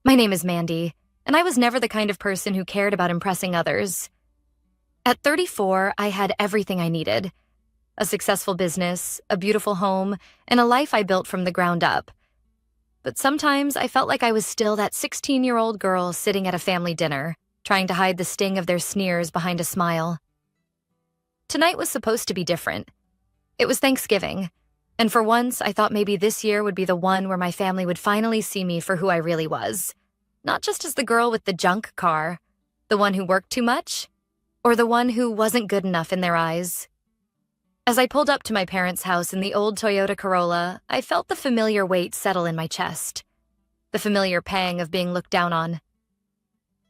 My name is Mandy, and I was never the kind of person who cared about impressing others. At 34, I had everything I needed: a successful business, a beautiful home, and a life I built from the ground up. But sometimes I felt like I was still that 16-year-old girl sitting at a family dinner, trying to hide the sting of their sneers behind a smile. Tonight was supposed to be different. It was Thanksgiving, and for once I thought maybe this year would be the one where my family would finally see me for who I really was. Not just as the girl with the junk car, the one who worked too much, or the one who wasn't good enough in their eyes. As I pulled up to my parents' house in the old Toyota Corolla, I felt the familiar weight settle in my chest, the familiar pang of being looked down on.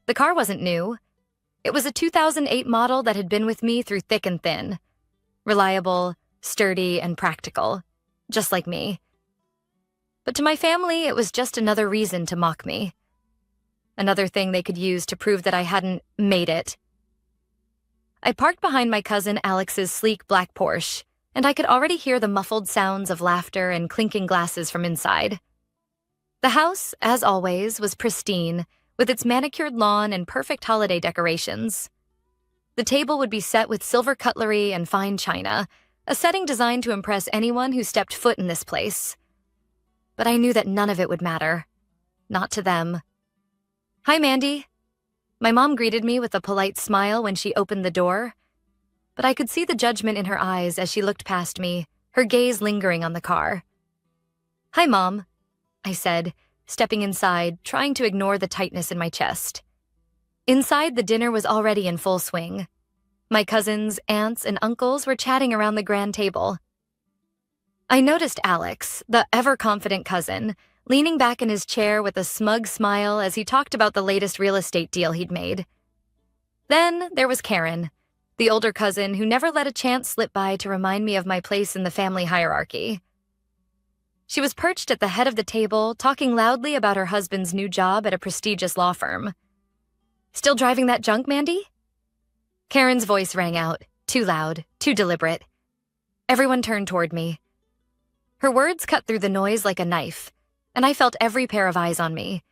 The car wasn't new. It was a 2008 model that had been with me through thick and thin. Reliable, sturdy, and practical, just like me. But to my family, it was just another reason to mock me. Another thing they could use to prove that I hadn't made it. I parked behind my cousin Alex's sleek black Porsche, and I could already hear the muffled sounds of laughter and clinking glasses from inside. The house, as always, was pristine, with its manicured lawn and perfect holiday decorations. The table would be set with silver cutlery and fine china, a setting designed to impress anyone who stepped foot in this place. But I knew that none of it would matter. Not to them. "Hi, Mandy." My mom greeted me with a polite smile when she opened the door, but I could see the judgment in her eyes as she looked past me, her gaze lingering on the car. "Hi, Mom," I said, stepping inside, trying to ignore the tightness in my chest. Inside, the dinner was already in full swing. My cousins, aunts, and uncles were chatting around the grand table. I noticed Alex, the ever-confident cousin, leaning back in his chair with a smug smile as he talked about the latest real estate deal he'd made. Then there was Karen, the older cousin who never let a chance slip by to remind me of my place in the family hierarchy. She was perched at the head of the table, talking loudly about her husband's new job at a prestigious law firm. "Still driving that junk, Mandy?" Karen's voice rang out, too loud, too deliberate. Everyone turned toward me. Her words cut through the noise like a knife, and I felt every pair of eyes on me.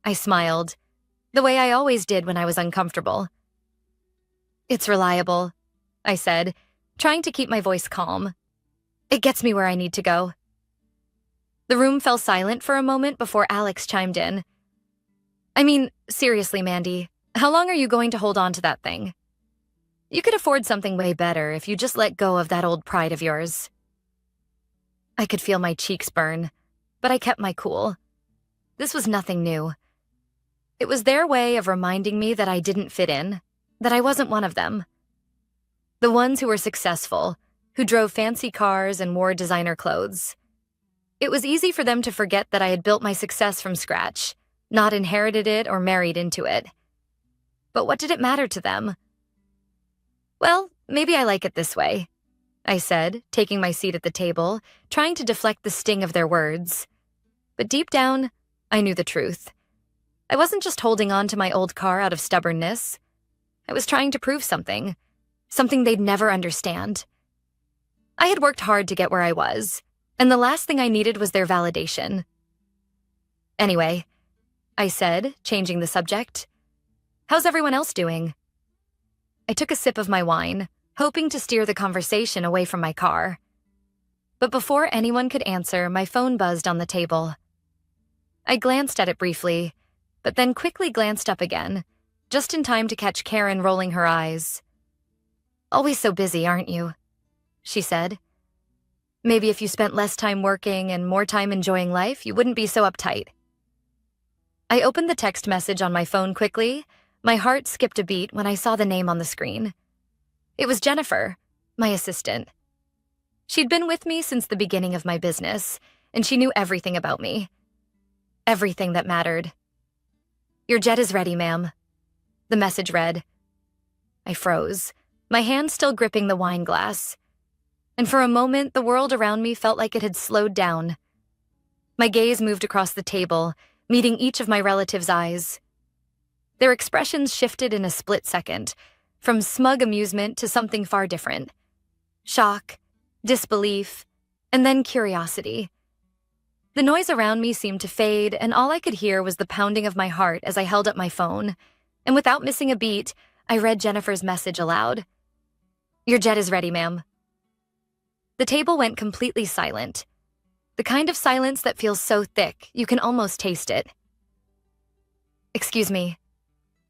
I smiled, the way I always did when I was uncomfortable. "It's reliable," I said, trying to keep my voice calm. "It gets me where I need to go." The room fell silent for a moment before Alex chimed in. "I mean, seriously, Mandy, how long are you going to hold on to that thing? You could afford something way better if you just let go of that old pride of yours." I could feel my cheeks burn, but I kept my cool. This was nothing new. It was their way of reminding me that I didn't fit in, that I wasn't one of them. The ones who were successful, who drove fancy cars and wore designer clothes. It was easy for them to forget that I had built my success from scratch, not inherited it or married into it. But what did it matter to them? "Well, maybe I like it this way," I said, taking my seat at the table, trying to deflect the sting of their words. But deep down, I knew the truth. I wasn't just holding on to my old car out of stubbornness. I was trying to prove something they'd never understand. I had worked hard to get where I was, and the last thing I needed was their validation. "Anyway," I said, changing the subject, "how's everyone else doing?" I took a sip of my wine, hoping to steer the conversation away from my car. But before anyone could answer, my phone buzzed on the table. I glanced at it briefly, but then quickly glanced up again, just in time to catch Karen rolling her eyes. "Always so busy, aren't you?" she said. "Maybe if you spent less time working and more time enjoying life, you wouldn't be so uptight." I opened the text message on my phone quickly. My heart skipped a beat when I saw the name on the screen. It was Jennifer, my assistant. She'd been with me since the beginning of my business, and she knew everything about me. Everything that mattered. "Your jet is ready, ma'am," the message read. I froze, my hand still gripping the wine glass. And for a moment, the world around me felt like it had slowed down. My gaze moved across the table, meeting each of my relatives' eyes. Their expressions shifted in a split second, from smug amusement to something far different. Shock, disbelief, and then curiosity. The noise around me seemed to fade, and all I could hear was the pounding of my heart as I held up my phone. And without missing a beat, I read Jennifer's message aloud. "Your jet is ready, ma'am." The table went completely silent. The kind of silence that feels so thick, you can almost taste it. "Excuse me,"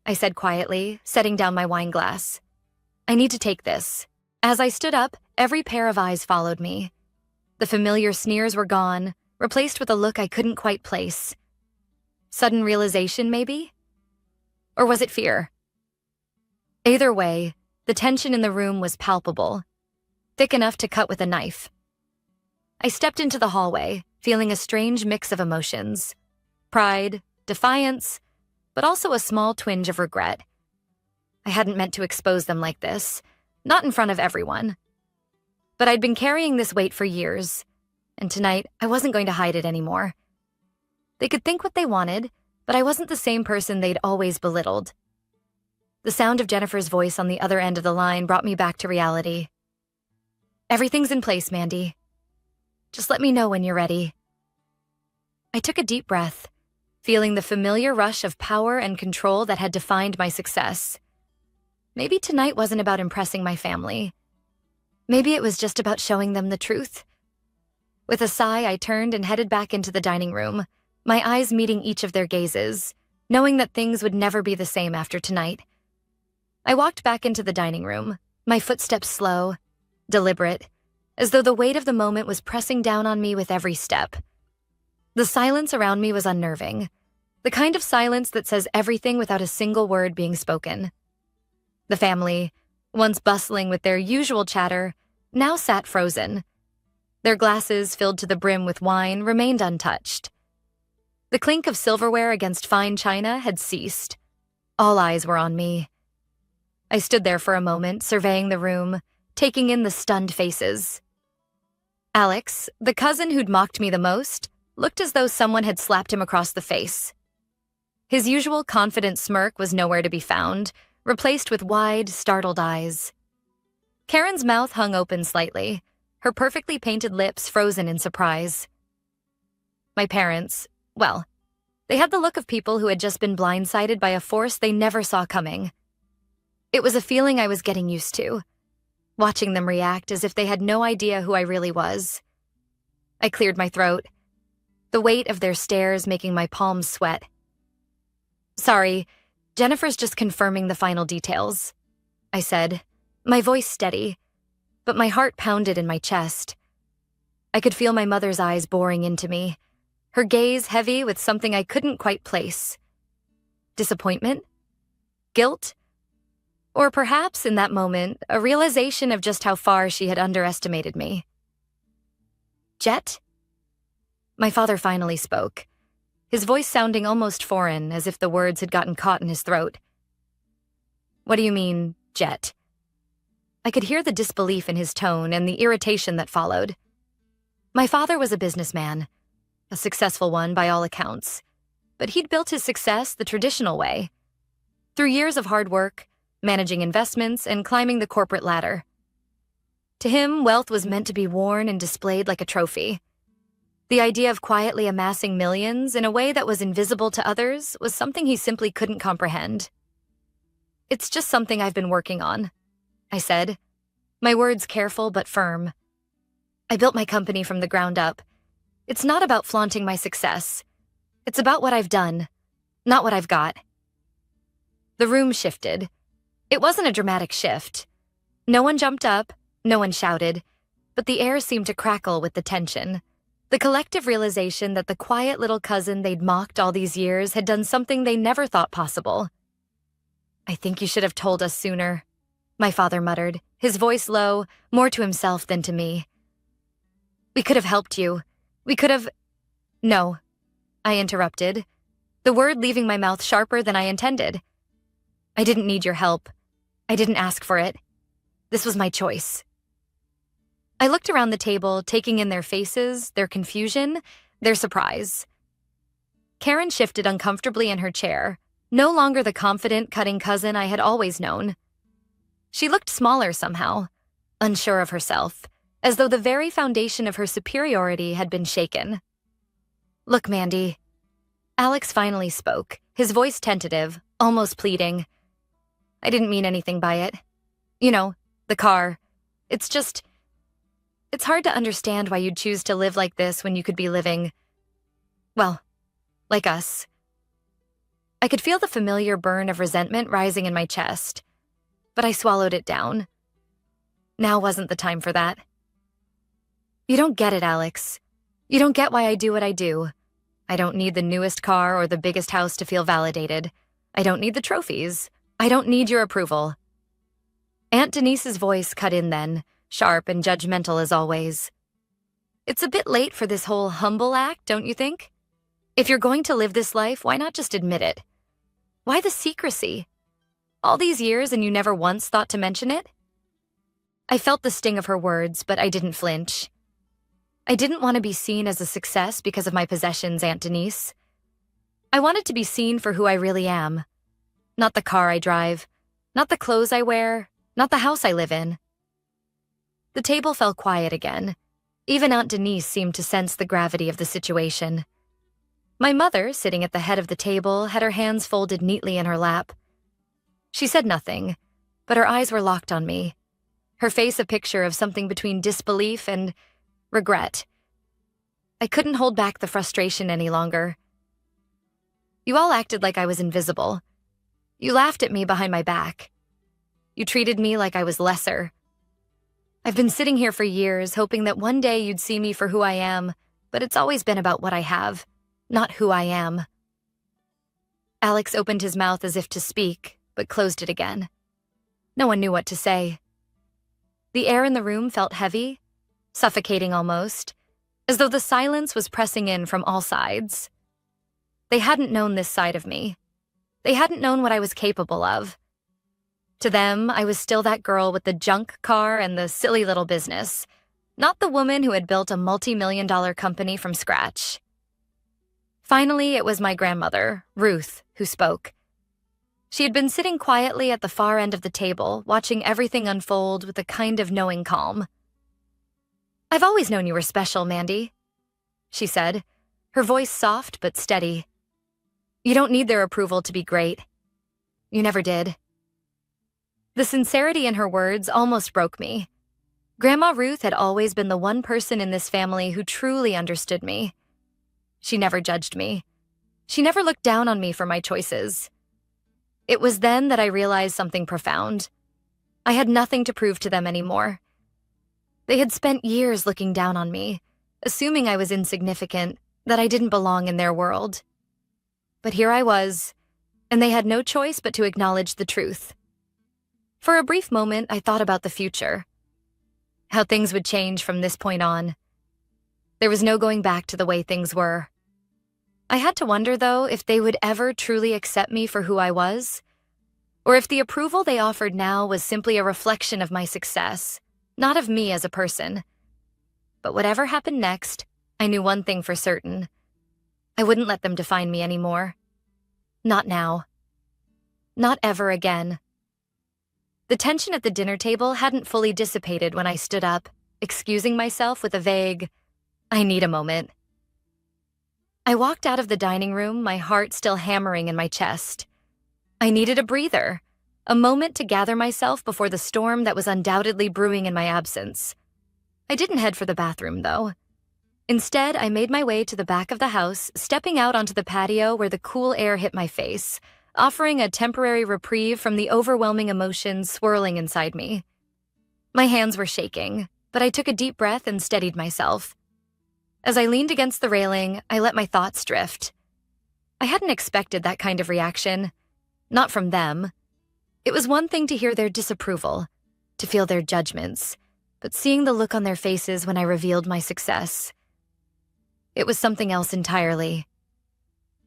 I said quietly, setting down my wine glass. "I need to take this." As I stood up, every pair of eyes followed me. The familiar sneers were gone, replaced with a look I couldn't quite place. Sudden realization, maybe? Or was it fear? Either way, the tension in the room was palpable, thick enough to cut with a knife. I stepped into the hallway, feeling a strange mix of emotions. Pride, defiance, but also a small twinge of regret. I hadn't meant to expose them like this, not in front of everyone. But I'd been carrying this weight for years, and tonight I wasn't going to hide it anymore. They could think what they wanted, but I wasn't the same person they'd always belittled. The sound of Jennifer's voice on the other end of the line brought me back to reality. "Everything's in place, Mandy. Just let me know when you're ready." I took a deep breath, feeling the familiar rush of power and control that had defined my success. Maybe tonight wasn't about impressing my family. Maybe it was just about showing them the truth. With a sigh, I turned and headed back into the dining room, my eyes meeting each of their gazes, knowing that things would never be the same after tonight. I walked back into the dining room, my footsteps slow, deliberate, as though the weight of the moment was pressing down on me with every step. The silence around me was unnerving, the kind of silence that says everything without a single word being spoken. The family, once bustling with their usual chatter, now sat frozen. Their glasses, filled to the brim with wine, remained untouched. The clink of silverware against fine china had ceased. All eyes were on me. I stood there for a moment, surveying the room, taking in the stunned faces. Alex, the cousin who'd mocked me the most, looked as though someone had slapped him across the face. His usual confident smirk was nowhere to be found, replaced with wide, startled eyes. Karen's mouth hung open slightly, her perfectly painted lips frozen in surprise. My parents, well, they had the look of people who had just been blindsided by a force they never saw coming. It was a feeling I was getting used to, watching them react as if they had no idea who I really was. I cleared my throat, the weight of their stares making my palms sweat. "Sorry, Jennifer's just confirming the final details," I said, my voice steady, but my heart pounded in my chest. I could feel my mother's eyes boring into me, her gaze heavy with something I couldn't quite place. Disappointment? Guilt? Or perhaps, in that moment, a realization of just how far she had underestimated me. "Jet?" My father finally spoke, his voice sounding almost foreign, as if the words had gotten caught in his throat. "What do you mean, Jet?" I could hear the disbelief in his tone and the irritation that followed. My father was a businessman, a successful one by all accounts, but he'd built his success the traditional way, through years of hard work, managing investments, and climbing the corporate ladder. To him, wealth was meant to be worn and displayed like a trophy. The idea of quietly amassing millions in a way that was invisible to others was something he simply couldn't comprehend. "It's just something I've been working on," I said, my words careful but firm. "I built my company from the ground up. It's not about flaunting my success. It's about what I've done, not what I've got." The room shifted. It wasn't a dramatic shift. No one jumped up, no one shouted, but the air seemed to crackle with the tension. The collective realization that the quiet little cousin they'd mocked all these years had done something they never thought possible. "I think you should have told us sooner," my father muttered, his voice low, more to himself than to me. "We could have helped you. We could have—" "No," I interrupted, the word leaving my mouth sharper than I intended. "I didn't need your help. I didn't ask for it. This was my choice." I looked around the table, taking in their faces, their confusion, their surprise. Karen shifted uncomfortably in her chair, no longer the confident, cutting cousin I had always known. She looked smaller somehow, unsure of herself, as though the very foundation of her superiority had been shaken. Look, Mandy. Alex finally spoke, his voice tentative, almost pleading. I didn't mean anything by it. You know, the car. It's hard to understand why you'd choose to live like this when you could be living, well, like us. I could feel the familiar burn of resentment rising in my chest, but I swallowed it down. Now wasn't the time for that. You don't get it, Alex. You don't get why I do what I do. I don't need the newest car or the biggest house to feel validated. I don't need the trophies. I don't need your approval. Aunt Denise's voice cut in then, sharp and judgmental as always. It's a bit late for this whole humble act, don't you think? If you're going to live this life, why not just admit it? Why the secrecy? All these years and you never once thought to mention it? I felt the sting of her words, but I didn't flinch. I didn't want to be seen as a success because of my possessions, Aunt Denise. I wanted to be seen for who I really am. Not the car I drive, not the clothes I wear, not the house I live in. The table fell quiet again. Even Aunt Denise seemed to sense the gravity of the situation. My mother, sitting at the head of the table, had her hands folded neatly in her lap. She said nothing, but her eyes were locked on me, her face a picture of something between disbelief and regret. I couldn't hold back the frustration any longer. You all acted like I was invisible. You laughed at me behind my back. You treated me like I was lesser. I've been sitting here for years, hoping that one day you'd see me for who I am, but it's always been about what I have, not who I am. Alex opened his mouth as if to speak, but closed it again. No one knew what to say. The air in the room felt heavy, suffocating almost, as though the silence was pressing in from all sides. They hadn't known this side of me. They hadn't known what I was capable of. To them, I was still that girl with the junk car and the silly little business, not the woman who had built a multi-million-dollar company from scratch. Finally, it was my grandmother, Ruth, who spoke. She had been sitting quietly at the far end of the table, watching everything unfold with a kind of knowing calm. I've always known you were special, Mandy, she said, her voice soft but steady. You don't need their approval to be great. You never did. The sincerity in her words almost broke me. Grandma Ruth had always been the one person in this family who truly understood me. She never judged me. She never looked down on me for my choices. It was then that I realized something profound. I had nothing to prove to them anymore. They had spent years looking down on me, assuming I was insignificant, that I didn't belong in their world. But here I was, and they had no choice but to acknowledge the truth. For a brief moment, I thought about the future, how things would change from this point on. There was no going back to the way things were. I had to wonder, though, if they would ever truly accept me for who I was, or if the approval they offered now was simply a reflection of my success, not of me as a person. But whatever happened next, I knew one thing for certain. I wouldn't let them define me anymore. Not now. Not ever again. The tension at the dinner table hadn't fully dissipated when I stood up, excusing myself with a vague, I need a moment. I walked out of the dining room, my heart still hammering in my chest. I needed a breather, a moment to gather myself before the storm that was undoubtedly brewing in my absence. I didn't head for the bathroom, though. Instead, I made my way to the back of the house, stepping out onto the patio where the cool air hit my face, offering a temporary reprieve from the overwhelming emotions swirling inside me. My hands were shaking, but I took a deep breath and steadied myself. As I leaned against the railing, I let my thoughts drift. I hadn't expected that kind of reaction. Not from them. It was one thing to hear their disapproval, to feel their judgments, but seeing the look on their faces when I revealed my success, it was something else entirely.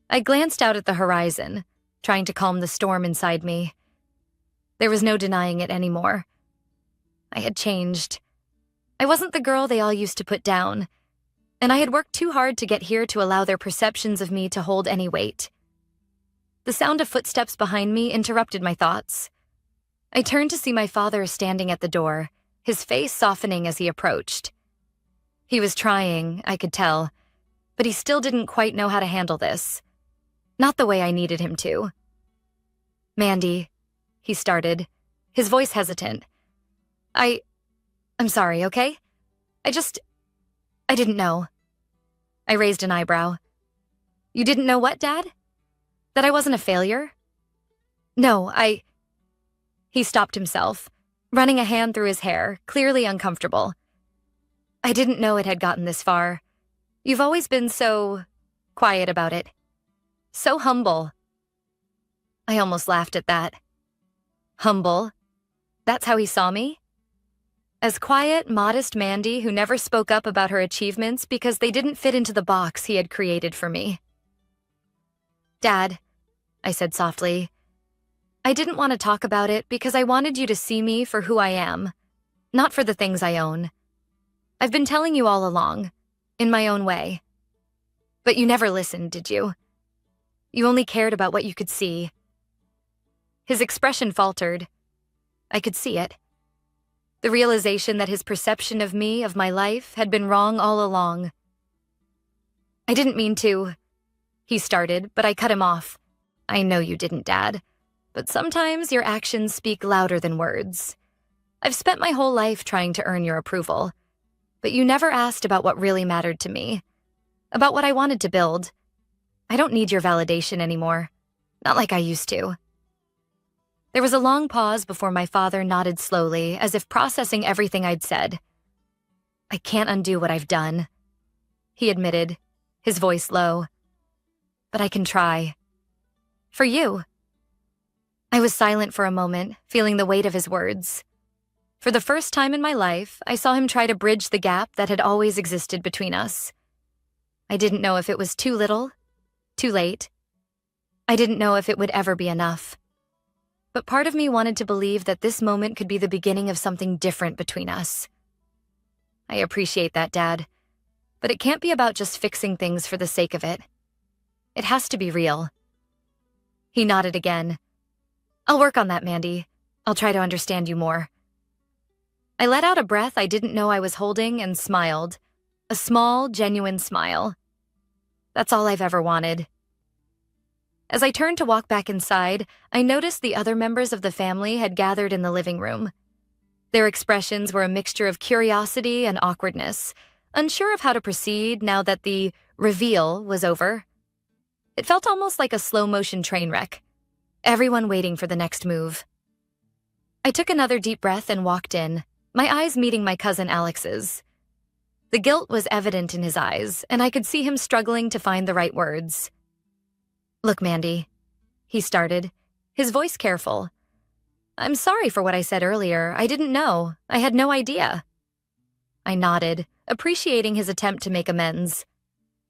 I glanced out at the horizon, trying to calm the storm inside me. There was no denying it anymore. I had changed. I wasn't the girl they all used to put down, and I had worked too hard to get here to allow their perceptions of me to hold any weight. The sound of footsteps behind me interrupted my thoughts. I turned to see my father standing at the door, his face softening as he approached. He was trying, I could tell, but he still didn't quite know how to handle this. Not the way I needed him to. "Mandy," he started, his voice hesitant. I'm sorry, okay? I didn't know." I raised an eyebrow. "You didn't know what, Dad? That I wasn't a failure?" "No, He stopped himself, running a hand through his hair, clearly uncomfortable. "I didn't know it had gotten this far. You've always been so quiet about it. So humble." I almost laughed at that. Humble? That's how he saw me? As quiet, modest Mandy who never spoke up about her achievements because they didn't fit into the box he had created for me. "Dad," I said softly, "I didn't want to talk about it because I wanted you to see me for who I am, not for the things I own. I've been telling you all along, in my own way. But you never listened, did you? You only cared about what you could see." His expression faltered. I could see it. The realization that his perception of me, of my life, had been wrong all along. "I didn't mean to," he started, but I cut him off. "I know you didn't, Dad, but sometimes your actions speak louder than words. I've spent my whole life trying to earn your approval, but you never asked about what really mattered to me, about what I wanted to build. I don't need your validation anymore, not like I used to." There was a long pause before my father nodded slowly, as if processing everything I'd said. "I can't undo what I've done," he admitted, his voice low. "But I can try. For you." I was silent for a moment, feeling the weight of his words. For the first time in my life, I saw him try to bridge the gap that had always existed between us. I didn't know if it was too little, too late. I didn't know if it would ever be enough. But part of me wanted to believe that this moment could be the beginning of something different between us. "I appreciate that, Dad, but it can't be about just fixing things for the sake of it. It has to be real." He nodded again. "I'll work on that, Mandy. I'll try to understand you more." I let out a breath I didn't know I was holding and smiled. A small, genuine smile. That's all I've ever wanted. As I turned to walk back inside, I noticed the other members of the family had gathered in the living room. Their expressions were a mixture of curiosity and awkwardness, unsure of how to proceed now that the reveal was over. It felt almost like a slow-motion train wreck, everyone waiting for the next move. I took another deep breath and walked in, my eyes meeting my cousin Alex's. The guilt was evident in his eyes, and I could see him struggling to find the right words. "Look, Mandy," he started, his voice careful. "I'm sorry for what I said earlier. I didn't know. I had no idea." I nodded, appreciating his attempt to make amends.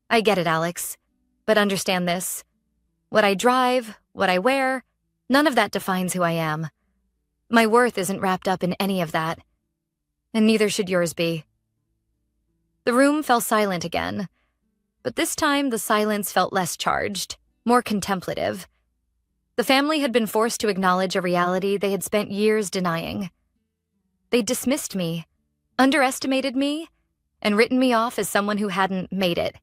"I get it, Alex. But understand this. What I drive, what I wear, none of that defines who I am. My worth isn't wrapped up in any of that. And neither should yours be." The room fell silent again. But this time the silence felt less charged, more contemplative. The family had been forced to acknowledge a reality they had spent years denying. They dismissed me, underestimated me, and written me off as someone who hadn't made it.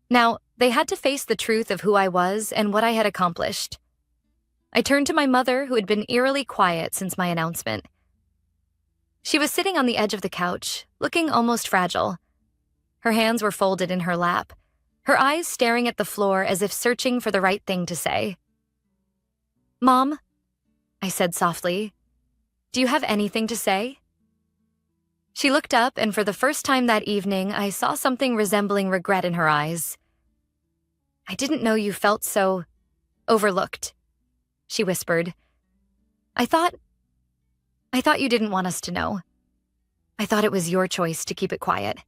Now, they had to face the truth of who I was and what I had accomplished. I turned to my mother, who had been eerily quiet since my announcement. She was sitting on the edge of the couch, looking almost fragile. Her hands were folded in her lap, her eyes staring at the floor as if searching for the right thing to say. "Mom," I said softly, "do you have anything to say?" She looked up, and for the first time that evening, I saw something resembling regret in her eyes. "I didn't know you felt so overlooked," she whispered. I thought you didn't want us to know. I thought it was your choice to keep it quiet."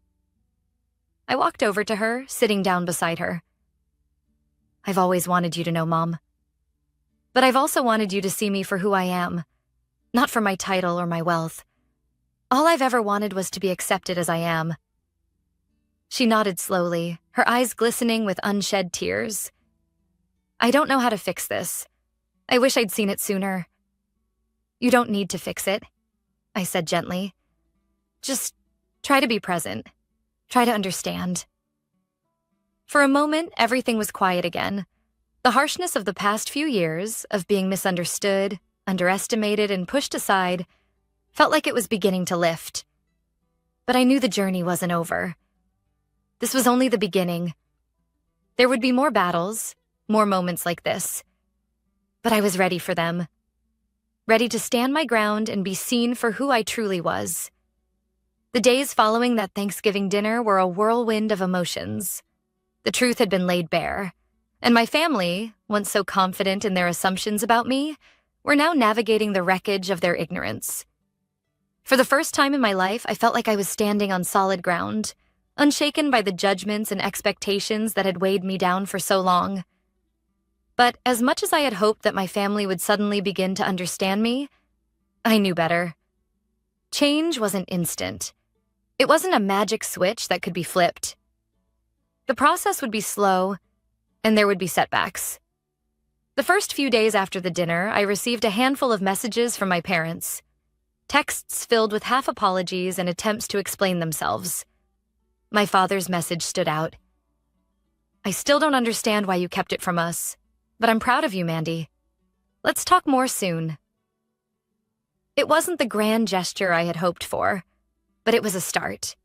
I walked over to her, sitting down beside her. "I've always wanted you to know, Mom. But I've also wanted you to see me for who I am, not for my title or my wealth. All I've ever wanted was to be accepted as I am." She nodded slowly, her eyes glistening with unshed tears. "I don't know how to fix this. I wish I'd seen it sooner." "You don't need to fix it," I said gently. "Just try to be present. Try to understand." For a moment, everything was quiet again. The harshness of the past few years, of being misunderstood, underestimated, and pushed aside, felt like it was beginning to lift. But I knew the journey wasn't over. This was only the beginning. There would be more battles, more moments like this. But I was ready for them. Ready to stand my ground and be seen for who I truly was. The days following that Thanksgiving dinner were a whirlwind of emotions. The truth had been laid bare, and my family, once so confident in their assumptions about me, were now navigating the wreckage of their ignorance. For the first time in my life, I felt like I was standing on solid ground, unshaken by the judgments and expectations that had weighed me down for so long. But as much as I had hoped that my family would suddenly begin to understand me, I knew better. Change wasn't instant. It wasn't a magic switch that could be flipped. The process would be slow, and there would be setbacks. The first few days after the dinner, I received a handful of messages from my parents. Texts filled with half apologies and attempts to explain themselves. My father's message stood out. "I still don't understand why you kept it from us, but I'm proud of you, Mandy. Let's talk more soon." It wasn't the grand gesture I had hoped for, but it was a start.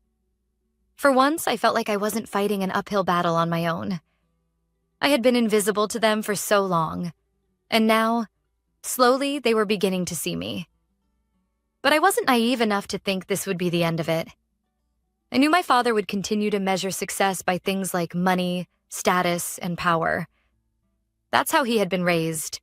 For once, I felt like I wasn't fighting an uphill battle on my own. I had been invisible to them for so long, and now, slowly, they were beginning to see me. But I wasn't naive enough to think this would be the end of it. I knew my father would continue to measure success by things like money, status, and power. That's how he had been raised.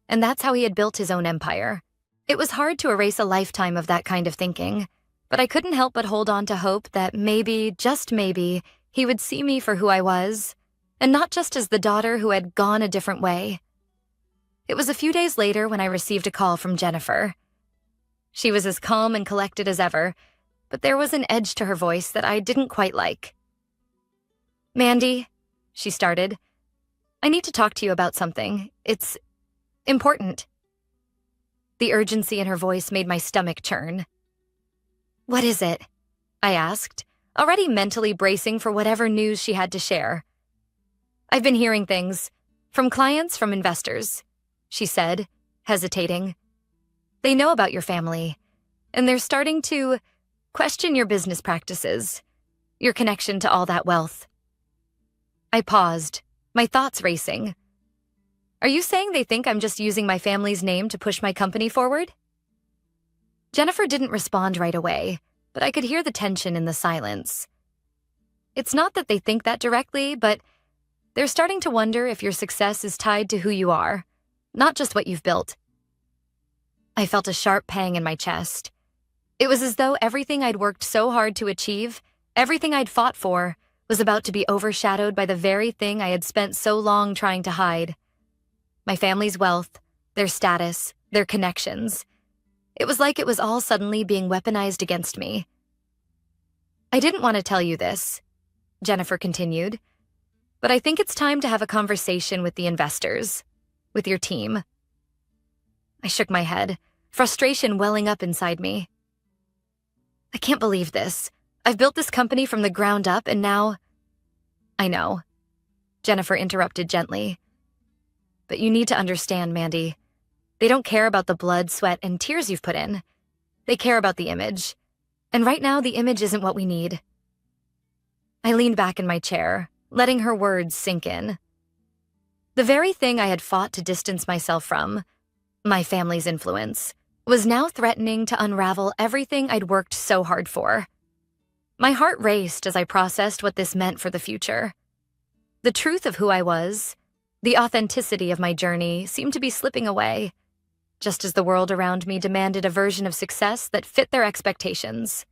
And that's how he had built his own empire. It was hard to erase a lifetime of that kind of thinking, but I couldn't help but hold on to hope that maybe, just maybe, he would see me for who I was, and not just as the daughter who had gone a different way. It was a few days later when I received a call from Jennifer. She was as calm and collected as ever, but there was an edge to her voice that I didn't quite like. "Mandy," she started, "I need to talk to you about something. It's important." The urgency in her voice made my stomach churn. "What is it?" I asked, already mentally bracing for whatever news she had to share. "I've been hearing things, from clients, from investors," she said, hesitating. "They know about your family, and they're starting to question your business practices, your connection to all that wealth." I paused, my thoughts racing. "Are you saying they think I'm just using my family's name to push my company forward?" Jennifer didn't respond right away, but I could hear the tension in the silence. "It's not that they think that directly, but they're starting to wonder if your success is tied to who you are, not just what you've built." I felt a sharp pang in my chest. It was as though everything I'd worked so hard to achieve, everything I'd fought for, was about to be overshadowed by the very thing I had spent so long trying to hide. My family's wealth, their status, their connections. It was like it was all suddenly being weaponized against me. "I didn't want to tell you this," Jennifer continued, "but I think it's time to have a conversation with the investors, with your team." I shook my head, frustration welling up inside me. "I can't believe this. I've built this company from the ground up and now—" "I know," Jennifer interrupted gently. "But you need to understand, Mandy. They don't care about the blood, sweat, and tears you've put in. They care about the image. And right now, the image isn't what we need." I leaned back in my chair, letting her words sink in. The very thing I had fought to distance myself from, my family's influence, was now threatening to unravel everything I'd worked so hard for. My heart raced as I processed what this meant for the future. The truth of who I was, the authenticity of my journey, seemed to be slipping away, just as the world around me demanded a version of success that fit their expectations.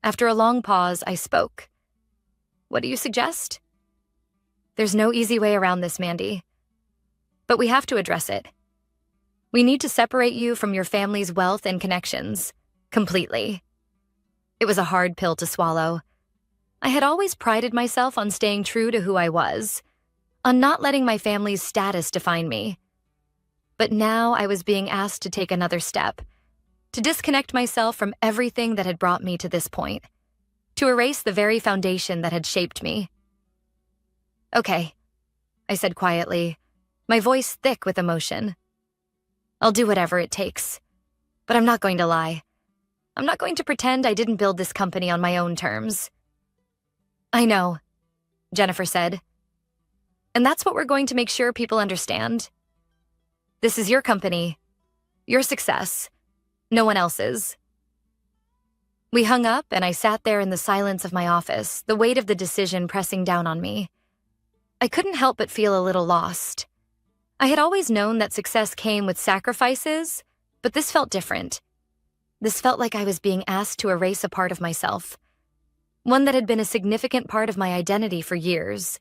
After a long pause, I spoke. "What do you suggest?" "There's no easy way around this, Mandy. But we have to address it. We need to separate you from your family's wealth and connections, completely." It was a hard pill to swallow. I had always prided myself on staying true to who I was, on not letting my family's status define me. But now I was being asked to take another step, to disconnect myself from everything that had brought me to this point, to erase the very foundation that had shaped me. Okay, I said quietly, my voice thick with emotion. I'll do whatever it takes. But I'm not going to lie. I'm not going to pretend I didn't build this company on my own terms. I know, Jennifer said. And that's what we're going to make sure people understand. This is your company, your success, no one else's. We hung up and I sat there in the silence of my office, the weight of the decision pressing down on me. I couldn't help but feel a little lost. I had always known that success came with sacrifices, but this felt different. This felt like I was being asked to erase a part of myself, one that had been a significant part of my identity for years,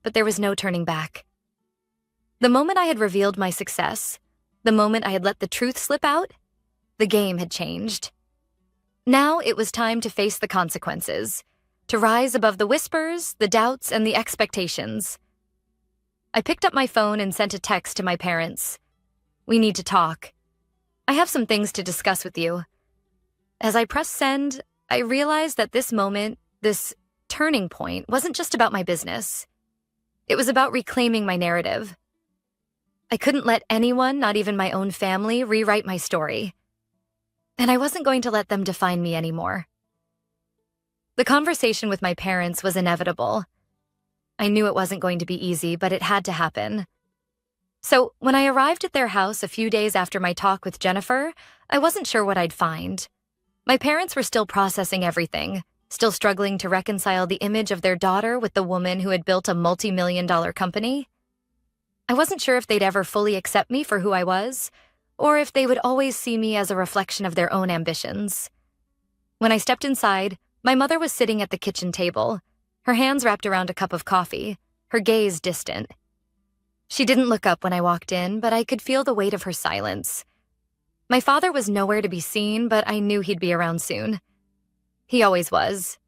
but there was no turning back. The moment I had revealed my success, the moment I had let the truth slip out, the game had changed. Now it was time to face the consequences, to rise above the whispers, the doubts, and the expectations. I picked up my phone and sent a text to my parents. We need to talk. I have some things to discuss with you. As I pressed send, I realized that this moment, this turning point, wasn't just about my business. It was about reclaiming my narrative. I couldn't let anyone, not even my own family, rewrite my story. And I wasn't going to let them define me anymore. The conversation with my parents was inevitable. I knew it wasn't going to be easy, but it had to happen. So when I arrived at their house a few days after my talk with Jennifer, I wasn't sure what I'd find. My parents were still processing everything, still struggling to reconcile the image of their daughter with the woman who had built a multi-million-dollar company. I wasn't sure if they'd ever fully accept me for who I was, or if they would always see me as a reflection of their own ambitions. When I stepped inside, my mother was sitting at the kitchen table, her hands wrapped around a cup of coffee, her gaze distant. She didn't look up when I walked in, but I could feel the weight of her silence. My father was nowhere to be seen, but I knew he'd be around soon. He always was.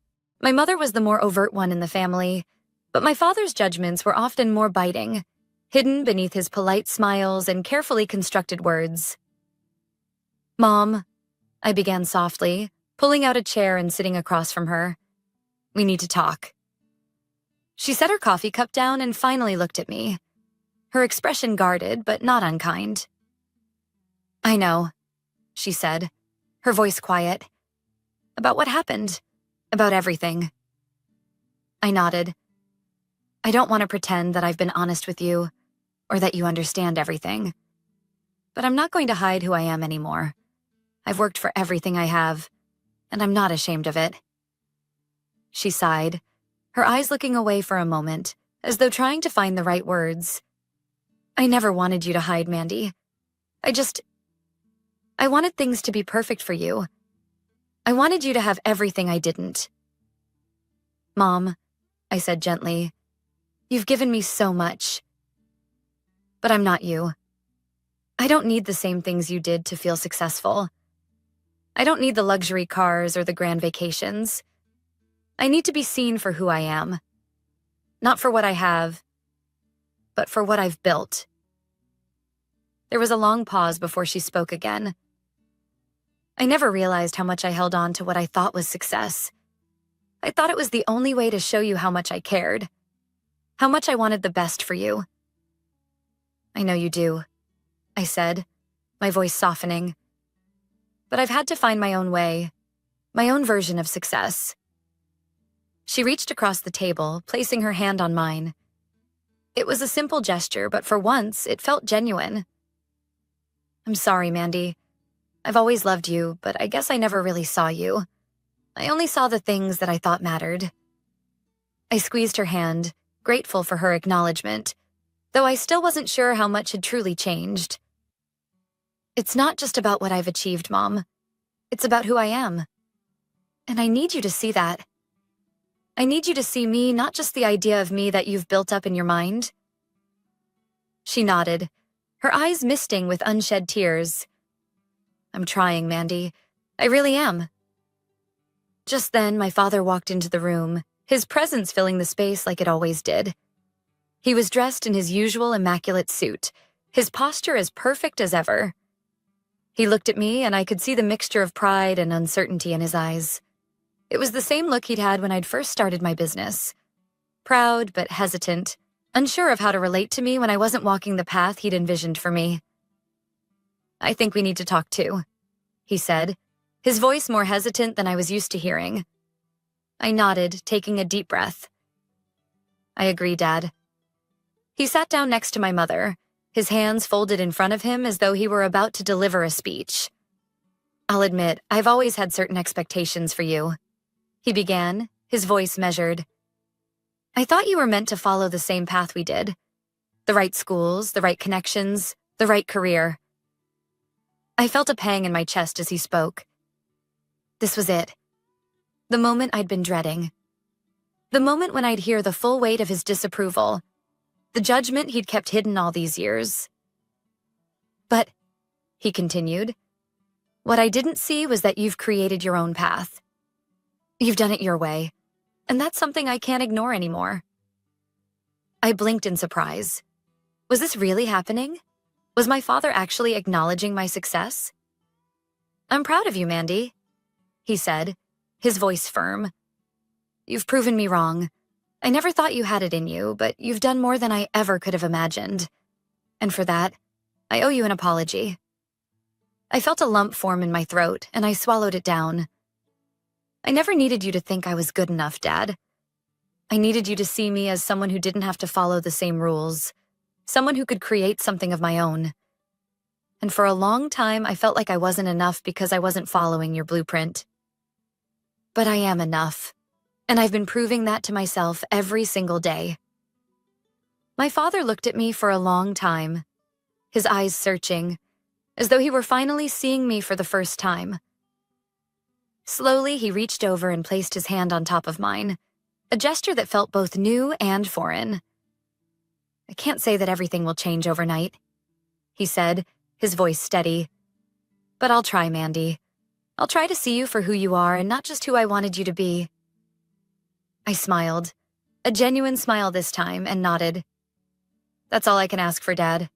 My mother was the more overt one in the family, but my father's judgments were often more biting, hidden beneath his polite smiles and carefully constructed words. Mom, I began softly, pulling out a chair and sitting across from her. We need to talk. She set her coffee cup down and finally looked at me, her expression guarded but not unkind. I know, she said, her voice quiet. About what happened, about everything. I nodded. I don't want to pretend that I've been honest with you, or that you understand everything. But I'm not going to hide who I am anymore. I've worked for everything I have, and I'm not ashamed of it. She sighed, her eyes looking away for a moment, as though trying to find the right words. I never wanted you to hide, Mandy. I wanted things to be perfect for you. I wanted you to have everything I didn't. Mom, I said gently, you've given me so much. But I'm not you. I don't need the same things you did to feel successful. I don't need the luxury cars or the grand vacations. I need to be seen for who I am. Not for what I have, but for what I've built. There was a long pause before she spoke again. I never realized how much I held on to what I thought was success. I thought it was the only way to show you how much I cared, how much I wanted the best for you. I know you do, I said, my voice softening. But I've had to find my own way, my own version of success. She reached across the table, placing her hand on mine. It was a simple gesture, but for once, it felt genuine. I'm sorry, Mandy. I've always loved you, but I guess I never really saw you. I only saw the things that I thought mattered. I squeezed her hand, grateful for her acknowledgement, though I still wasn't sure how much had truly changed. It's not just about what I've achieved, Mom. It's about who I am. And I need you to see that. I need you to see me, not just the idea of me that you've built up in your mind. She nodded, her eyes misting with unshed tears. I'm trying, Mandy. I really am. Just then, my father walked into the room, his presence filling the space like it always did. He was dressed in his usual immaculate suit, his posture as perfect as ever. He looked at me, and I could see the mixture of pride and uncertainty in his eyes. It was the same look he'd had when I'd first started my business. proud but hesitant, unsure of how to relate to me when I wasn't walking the path he'd envisioned for me. "I think we need to talk too," he said, his voice more hesitant than I was used to hearing. I nodded, taking a deep breath. "I agree, Dad." He sat down next to my mother, his hands folded in front of him as though he were about to deliver a speech. "I'll admit, I've always had certain expectations for you," he began, his voice measured. "I thought you were meant to follow the same path we did. The right schools, the right connections, the right career." I felt a pang in my chest as he spoke. This was it. The moment I'd been dreading. The moment when I'd hear the full weight of his disapproval, the judgment he'd kept hidden all these years. "But," he continued, "what I didn't see was that you've created your own path. You've done it your way, and that's something I can't ignore anymore." I blinked in surprise. Was this really happening? Was my father actually acknowledging my success? "I'm proud of you, Mandy," he said, his voice firm. "You've proven me wrong. I never thought you had it in you, but you've done more than I ever could have imagined. And for that, I owe you an apology." I felt a lump form in my throat, and I swallowed it down. "I never needed you to think I was good enough, Dad. I needed you to see me as someone who didn't have to follow the same rules, someone who could create something of my own. And for a long time, I felt like I wasn't enough because I wasn't following your blueprint. But I am enough, and I've been proving that to myself every single day." My father looked at me for a long time, his eyes searching, as though he were finally seeing me for the first time. Slowly, he reached over and placed his hand on top of mine, a gesture that felt both new and foreign. "I can't say that everything will change overnight," he said, his voice steady. "But I'll try, Mandy. I'll try to see you for who you are and not just who I wanted you to be." I smiled, a genuine smile this time, and nodded. "That's all I can ask for, Dad."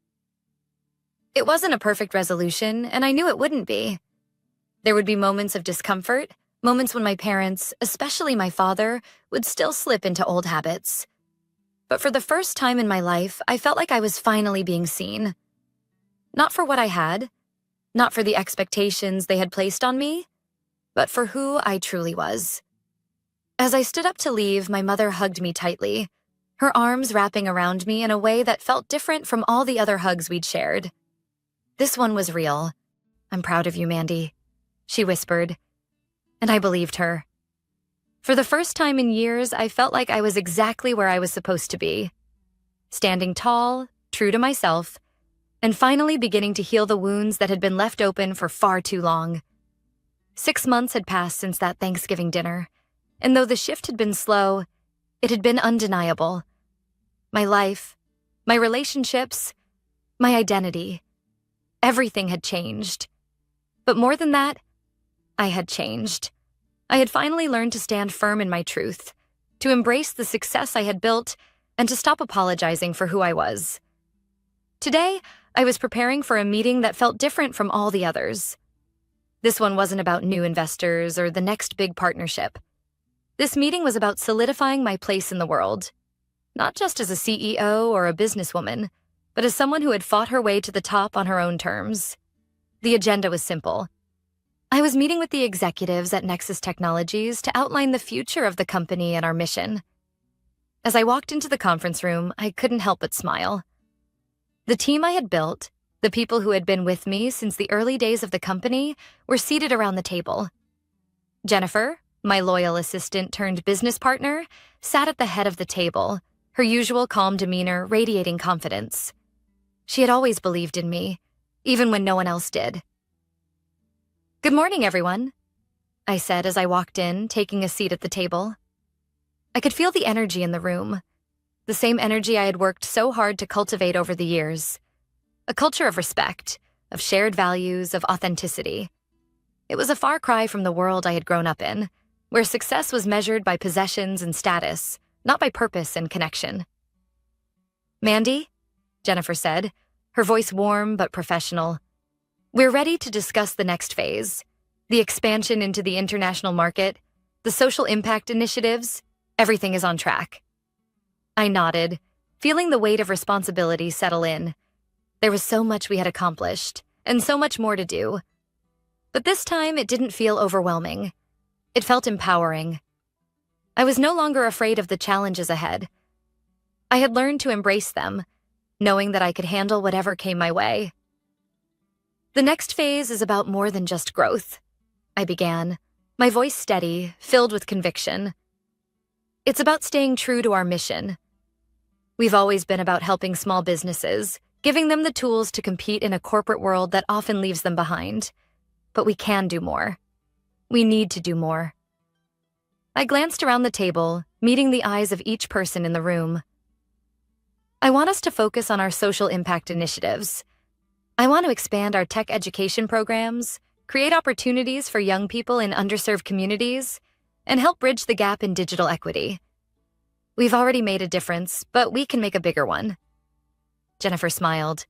It wasn't a perfect resolution, and I knew it wouldn't be. There would be moments of discomfort, moments when my parents, especially my father, would still slip into old habits. But for the first time in my life, I felt like I was finally being seen. Not for what I had, not for the expectations they had placed on me, but for who I truly was. As I stood up to leave, my mother hugged me tightly, her arms wrapping around me in a way that felt different from all the other hugs we'd shared. This one was real. "I'm proud of you, Mandy," she whispered, and I believed her. For the first time in years, I felt like I was exactly where I was supposed to be, standing tall, true to myself, and finally beginning to heal the wounds that had been left open for far too long. 6 months had passed since that Thanksgiving dinner, and though the shift had been slow, it had been undeniable. My life, my relationships, my identity, everything had changed. But more than that, I had changed. I had finally learned to stand firm in my truth, to embrace the success I had built, and to stop apologizing for who I was. Today, I was preparing for a meeting that felt different from all the others. This one wasn't about new investors or the next big partnership. This meeting was about solidifying my place in the world, not just as a CEO or a businesswoman, but as someone who had fought her way to the top on her own terms. The agenda was simple. I was meeting with the executives at Nexus Technologies to outline the future of the company and our mission. As I walked into the conference room, I couldn't help but smile. The team I had built, the people who had been with me since the early days of the company, were seated around the table. Jennifer, my loyal assistant turned business partner, sat at the head of the table, her usual calm demeanor radiating confidence. She had always believed in me, even when no one else did. "Good morning, everyone," I said as I walked in, taking a seat at the table. I could feel the energy in the room, the same energy I had worked so hard to cultivate over the years. A culture of respect, of shared values, of authenticity. It was a far cry from the world I had grown up in, where success was measured by possessions and status, not by purpose and connection. "Mandy," Jennifer said, her voice warm but professional, "we're ready to discuss the next phase, the expansion into the international market, the social impact initiatives. Everything is on track." I nodded, feeling the weight of responsibility settle in. There was so much we had accomplished, and so much more to do. But this time, it didn't feel overwhelming. It felt empowering. I was no longer afraid of the challenges ahead. I had learned to embrace them, knowing that I could handle whatever came my way. The next phase is about more than just growth, I began, my voice steady, filled with conviction. It's about staying true to our mission. We've always been about helping small businesses, giving them the tools to compete in a corporate world that often leaves them behind. But we can do more. We need to do more. I glanced around the table, meeting the eyes of each person in the room. I want us to focus on our social impact initiatives. I want to expand our tech education programs, create opportunities for young people in underserved communities, and help bridge the gap in digital equity. We've already made a difference, but we can make a bigger one. Jennifer smiled.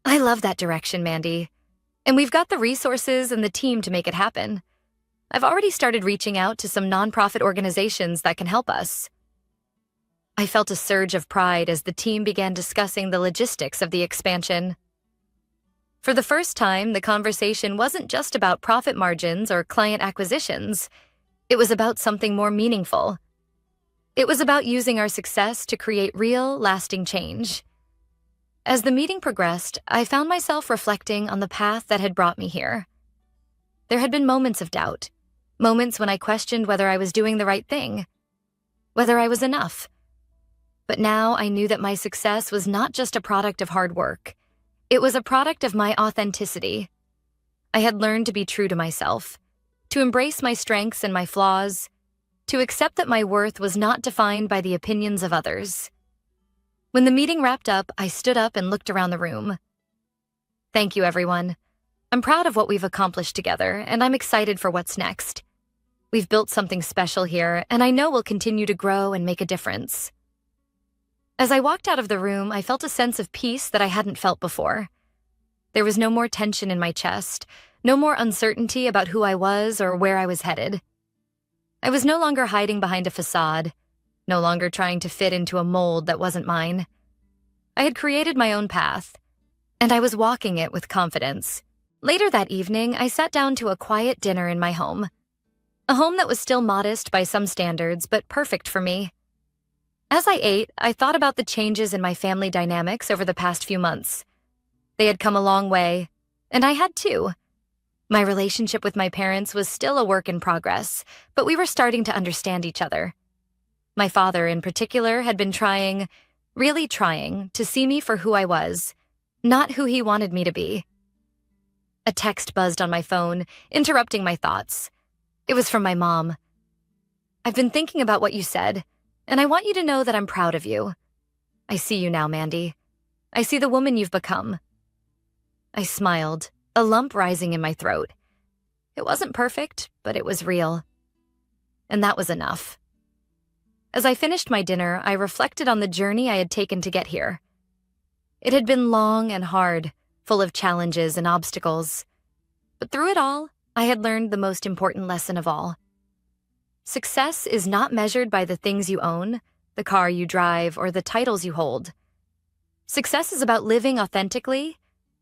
I love that direction, Mandy. And we've got the resources and the team to make it happen. I've already started reaching out to some nonprofit organizations that can help us. I felt a surge of pride as the team began discussing the logistics of the expansion. For the first time, the conversation wasn't just about profit margins or client acquisitions. It was about something more meaningful. It was about using our success to create real, lasting change. As the meeting progressed, I found myself reflecting on the path that had brought me here. There had been moments of doubt, moments when I questioned whether I was doing the right thing, whether I was enough. But now I knew that my success was not just a product of hard work. It was a product of my authenticity. I had learned to be true to myself, to embrace my strengths and my flaws, to accept that my worth was not defined by the opinions of others. When the meeting wrapped up, I stood up and looked around the room. Thank you, everyone. I'm proud of what we've accomplished together, and I'm excited for what's next. We've built something special here, and I know we'll continue to grow and make a difference. As I walked out of the room, I felt a sense of peace that I hadn't felt before. There was no more tension in my chest, no more uncertainty about who I was or where I was headed. I was no longer hiding behind a facade, no longer trying to fit into a mold that wasn't mine. I had created my own path, and I was walking it with confidence. Later that evening, I sat down to a quiet dinner in my home. A home that was still modest by some standards, but perfect for me. As I ate, I thought about the changes in my family dynamics over the past few months. They had come a long way, and I had too. My relationship with my parents was still a work in progress, but we were starting to understand each other. My father, in particular, had been trying, really trying, to see me for who I was, not who he wanted me to be. A text buzzed on my phone, interrupting my thoughts. It was from my mom. I've been thinking about what you said, and I want you to know that I'm proud of you. I see you now, Mandy. I see the woman you've become. I smiled, a lump rising in my throat. It wasn't perfect, but it was real. And that was enough. As I finished my dinner, I reflected on the journey I had taken to get here. It had been long and hard, full of challenges and obstacles. But through it all, I had learned the most important lesson of all. Success is not measured by the things you own, the car you drive, or the titles you hold. Success is about living authentically,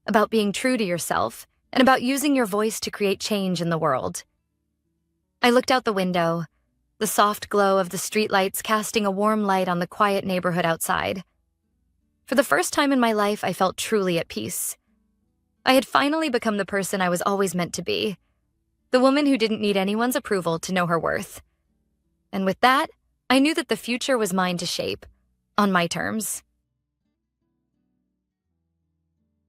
about being true to yourself, and about using your voice to create change in the world. I looked out the window, the soft glow of the streetlights casting a warm light on the quiet neighborhood outside. For the first time in my life, I felt truly at peace. I had finally become the person I was always meant to be, the woman who didn't need anyone's approval to know her worth. And with that, I knew that the future was mine to shape, on my terms.